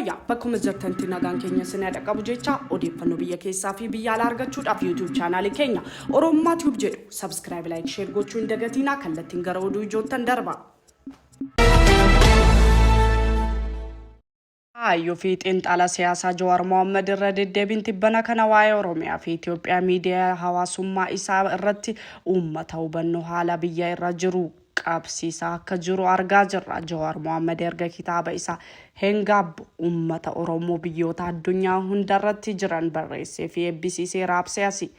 fayyaa bakkuma jirtanitti nagaan keenya sinaa dhaqqabu jecha odeeffannoo biyya keessaa fi biyya alaa argachuudhaaf YouTube chaanaalii keenya Oromummaa Tube jedhu subscribe like share gochuu hin dagatinaa kallattiin gara oduu ijoottan darba. Ayyo fi xiinxala siyaasaa Jawaar Mohaammed irra deddeebiin tibbana kana waa'ee Oromiyaa fi Itoophiyaa miidiyaa hawaasummaa isaa irratti uummata hubannoo haala biyya irra jiru qabsiisaa akka jiru argaa jirra. Jawaar Mohaammed erga kitaaba isaa Hengabbu uummata Oromoo biyyoota addunyaa hundarratti jiran barreessee fi eebbisiisee raabsee asii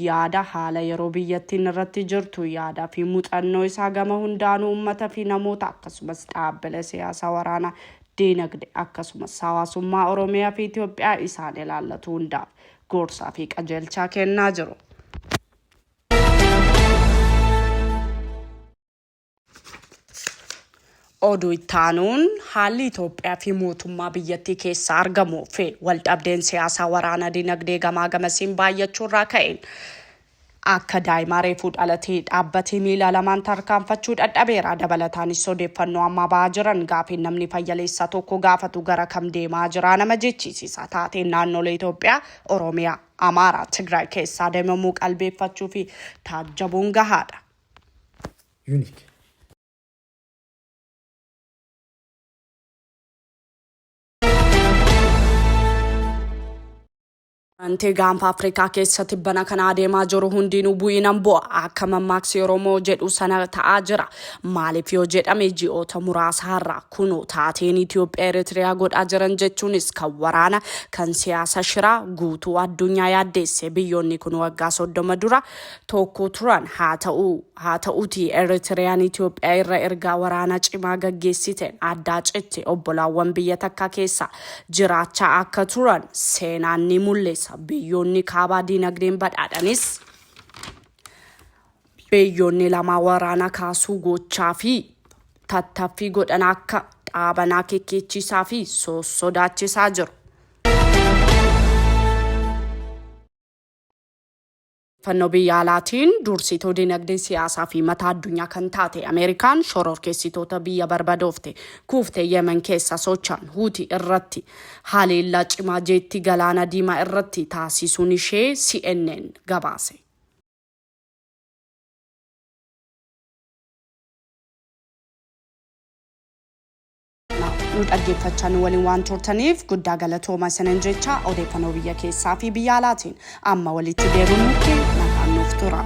yaada haala yeroo biyyattiin irratti jirtu yaada fi muuxannoo isaa gama hundaanuu uummata fi namoota akkasumas dhaabbilee siyaasaa waraanaa dinagdee akkasumas hawaasummaa Oromiyaa fi Itoophiyaa isaan ilaallatu hundaaf gorsaa fi qajeelcha kennaa jiru. Oduu ittaanuun haalli Itoophiyaa fi mootummaa biyyattii keessa argamu fi waldhabdeen siyaasaa waraana dinagdee gamaa gamasiin baay'achuurraa ka'een akka daa'imaa reefuu dhalatee dhaabbatee miila lamaan tarkaanfachuu dadhabeera. Dabalataanis odeeffannoo amma ba'aa jiran gaafiin namni fayyaleessa tokko gaafatu gara kam deemaa jira nama jechisiisa. Taateen naannolee Itoophiyaa, Oromiyaa, Amaaraa, Tigraay keessaa deemamuu qalbeeffachuu fi taajjabuun gahaadha. Ante gaanfa Afrikaa keessatti bana kana adeemaa jiru hundinuu bu'inan bu'a akka mammaaksi Oromoo jedhu sana ta'aa jira. Maaliif yoo jedhame ji'oota muraasa har'a kunoo taateen Itoophiyaa Eritiriyaa godhaa jiran jechuunis kan waraana kan siyaasa shiraa guutuu addunyaa yaaddeesse. Biyyoonni kun waggaa 30 dura tokko turan haa ta'uuti Eritiriyaan Itoophiyaa irra ergaa waraana cimaa gaggeessiteen addaa citte obbolaawwan biyya takka keessa jiraachaa akka turan seenaan ni mul'isa. Biyyoonni kaabaa dinagdeen badhaadhanis biyyoonni lama waraana kaasuu gochaa fi tattaaffii godhan akka dhaabanaa kekkechiisaa fi sodaachisaa jiru. Fannoo biyya alaatiin dursituu dinagdee siyaasaa fi mataa addunyaa kan taate Ameerikaan shororkeessitoota biyya barbadoofte kuuftee Yemen keessa socho'an Huutii irratti haleellaa cimaa jeetti galaana diimaa irratti taasisuun ishee CNN gabaase. Nu dhaggeeffachaa waliin waan turtaniif guddaa galatooma sanan jecha odeeffannoo biyya keessaa fi biyya alaatiin amma walitti deebinutti nagaan nuuf tura.